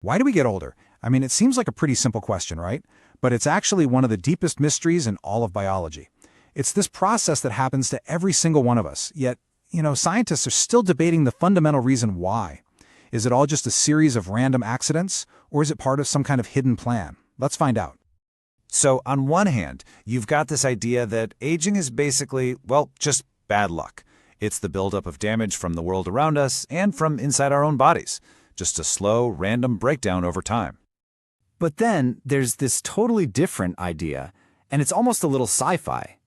Why do we get older? I mean, it seems like a pretty simple question, right? But it's actually one of the deepest mysteries in all of biology. It's this process that happens to every single one of us, yet, scientists are still debating the fundamental reason why. Is it all just a series of random accidents, or is it part of some kind of hidden plan? Let's find out. So, on one hand, you've got this idea that aging is basically, well, just bad luck. It's the buildup of damage from the world around us and from inside our own bodies. Just a slow, random breakdown over time. But then there's this totally different idea, and it's almost a little sci-fi.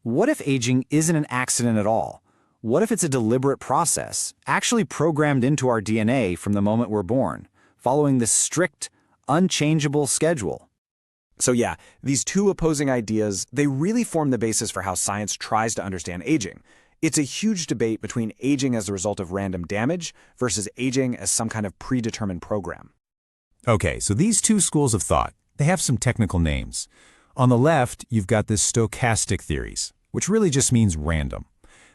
What if aging isn't an accident at all? What if it's a deliberate process, actually programmed into our DNA from the moment we're born, following this strict, unchangeable schedule? So yeah, these two opposing ideas, they really form the basis for how science tries to understand aging. It's a huge debate between aging as the result of random damage versus aging as some kind of predetermined program. Okay, so these two schools of thought, they have some technical names. On the left, you've got the stochastic theories, which really just means random.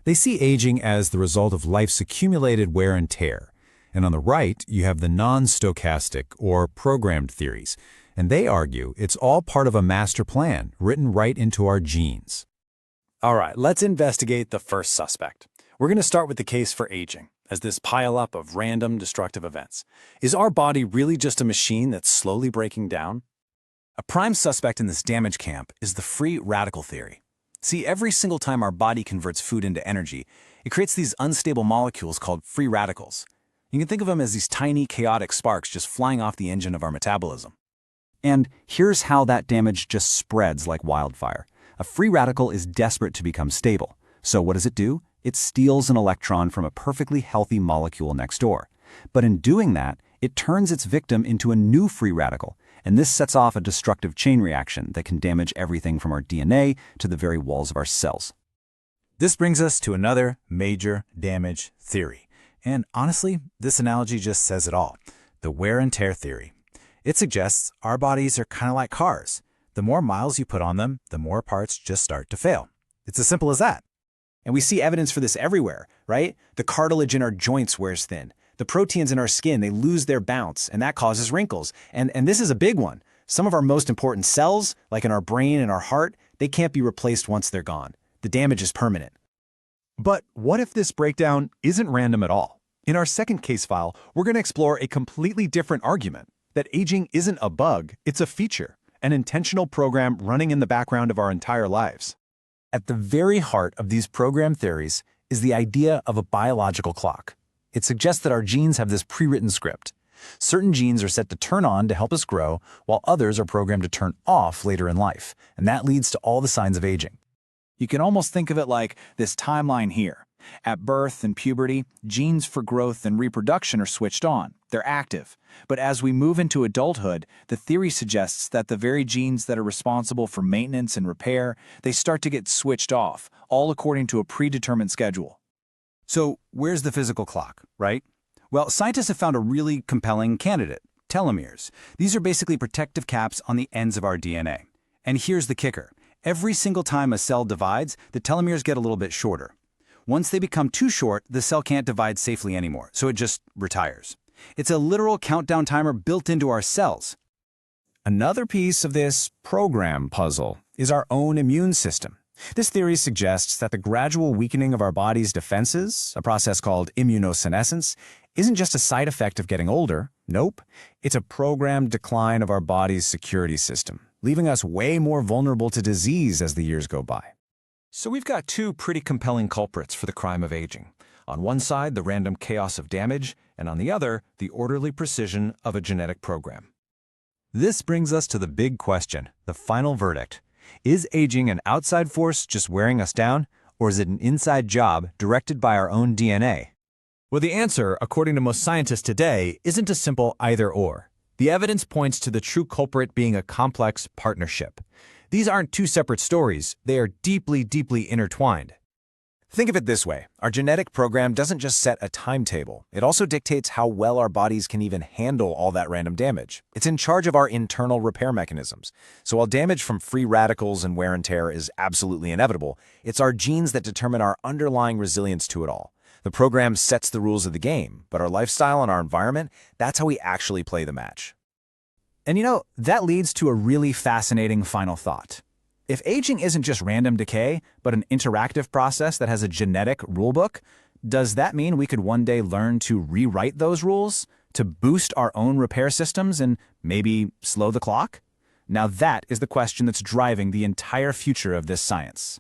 They see aging as the result of life's accumulated wear and tear. And on the right, you have the non-stochastic or programmed theories, and they argue it's all part of a master plan written right into our genes. All right, let's investigate the first suspect. We're going to start with the case for aging, as this pileup of random destructive events. Is our body really just a machine that's slowly breaking down? A prime suspect in this damage camp is the free radical theory. See, every single time our body converts food into energy, it creates these unstable molecules called free radicals. You can think of them as these tiny, chaotic sparks just flying off the engine of our metabolism. And here's how that damage just spreads like wildfire. A free radical is desperate to become stable. So what does it do? It steals an electron from a perfectly healthy molecule next door. But in doing that, it turns its victim into a new free radical, and this sets off a destructive chain reaction that can damage everything from our DNA to the very walls of our cells. This brings us to another major damage theory. And honestly, this analogy just says it all. The wear and tear theory. It suggests our bodies are kind of like cars. The more miles you put on them, the more parts just start to fail. It's as simple as that. And we see evidence for this everywhere, right? The cartilage in our joints wears thin. The proteins in our skin, they lose their bounce, and that causes wrinkles. And this is a big one. Some of our most important cells, like in our brain and our heart, they can't be replaced once they're gone. The damage is permanent. But what if this breakdown isn't random at all? In our second case file, we're going to explore a completely different argument, that aging isn't a bug, it's a feature, an intentional program running in the background of our entire lives. At the very heart of these program theories is the idea of a biological clock. It suggests that our genes have this pre-written script. Certain genes are set to turn on to help us grow, while others are programmed to turn off later in life, and that leads to all the signs of aging. You can almost think of it like this timeline here. At birth and puberty, genes for growth and reproduction are switched on. They're active. But as we move into adulthood, the theory suggests that the very genes that are responsible for maintenance and repair, they start to get switched off, all according to a predetermined schedule. So where's the physical clock, right? Well, scientists have found a really compelling candidate, telomeres. These are basically protective caps on the ends of our DNA. And here's the kicker. Every single time a cell divides, the telomeres get a little bit shorter. Once they become too short, the cell can't divide safely anymore, so it just retires. It's a literal countdown timer built into our cells. Another piece of this program puzzle is our own immune system. This theory suggests that the gradual weakening of our body's defenses, a process called immunosenescence, isn't just a side effect of getting older. Nope, it's a programmed decline of our body's security system, leaving us way more vulnerable to disease as the years go by. So we've got two pretty compelling culprits for the crime of aging. On one side, the random chaos of damage, and on the other, the orderly precision of a genetic program. This brings us to the big question, the final verdict. Is aging an outside force just wearing us down, or is it an inside job directed by our own DNA? Well, the answer, according to most scientists today, isn't a simple either-or. The evidence points to the true culprit being a complex partnership. These aren't two separate stories, they are deeply, deeply intertwined. Think of it this way. Our genetic program doesn't just set a timetable. It also dictates how well our bodies can even handle all that random damage. It's in charge of our internal repair mechanisms. So while damage from free radicals and wear and tear is absolutely inevitable, it's our genes that determine our underlying resilience to it all. The program sets the rules of the game, but our lifestyle and our environment, that's how we actually play the match. And you know, that leads to a really fascinating final thought. If aging isn't just random decay, but an interactive process that has a genetic rulebook, does that mean we could one day learn to rewrite those rules, to boost our own repair systems and maybe slow the clock? Now that is the question that's driving the entire future of this science.